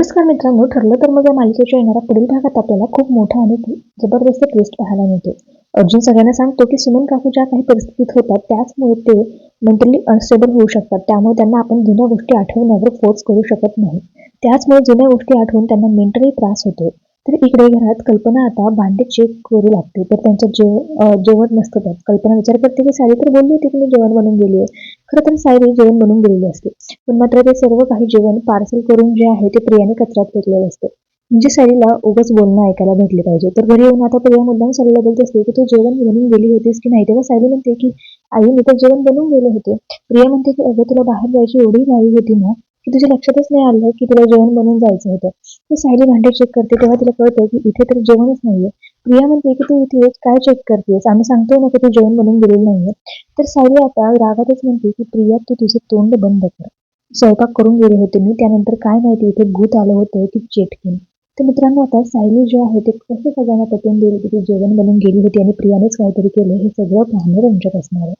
नमस्कार मित्रांनो, ठरलं तर मग या मालिकेच्या येणाऱ्या पुढील भागात आपल्याला खूप मोठा आणि जबरदस्त ट्विस्ट पाहायला मिळतो. अर्जुन सगळ्यांना सांगतो की सुमन काकू ज्या काही परिस्थितीत होतात त्याचमुळे ते मेंटली अनस्टेबल होऊ शकतात. त्यामुळे त्यांना आपण जुन्या गोष्टी आठवण्यावर फोर्स करू शकत नाही. त्याचमुळे जुन्या गोष्टी आठवून त्यांना मेंटली त्रास होतो. तर इकडे घरात कल्पना आता भांडे चेक करू लागते. तर त्यांचं जेवण नसतं त्यात. कल्पना विचार करते की सायली तर बोलली होती की मी जेवण बनवून गेली आहे. खरं तर सायली जेवण बनवून गेलेली असते. पण मात्र ते सर्व काही जेवण पार्सल करून जे आहे ते प्रियाने कचऱ्यात फेकलेलं असतं. म्हणजे सायलीला उगाच बोलणं ऐकायला भेटले पाहिजे. तर घरी येऊन आता प्रिया मुद्दाम सायलीला बोलत असते की तू जेवण बनवून गेली होतीस की नाही. तेव्हा सायली म्हणते की आई मी तर जेवण बनवून गेले होते. प्रिया म्हणते की अगं तुला बाहेर जायची एवढी घाई होती ना की तुझ्या लक्षातच नाही आलं की तुला जेवण बनवून जायचं होतं. तर सायली भांडे चेक करते तेव्हा तिला कळतं की इथे तर जेवणच नाहीये. प्रिया म्हणते की तू इथे काय चेक करतेस, आम्ही सांगतोय ना की तू जेवण बनवून गेलेलं नाहीये. तर सायली आता रागातच म्हणते की प्रिया तू तुझं तोंड बंद कर. स्वयंपाक करून गेले होते मी, त्यानंतर काय माहिती इथे भूत आलं होतं की चेटकीन. तर मित्रांनो आता सायली जे आहे ते कसं सगळ्यांना पटवून देईल की ती जेवण बनवून गेली होती आणि प्रियानेच काहीतरी केलं, हे सगळं पाहणं रंजक असणार आहे.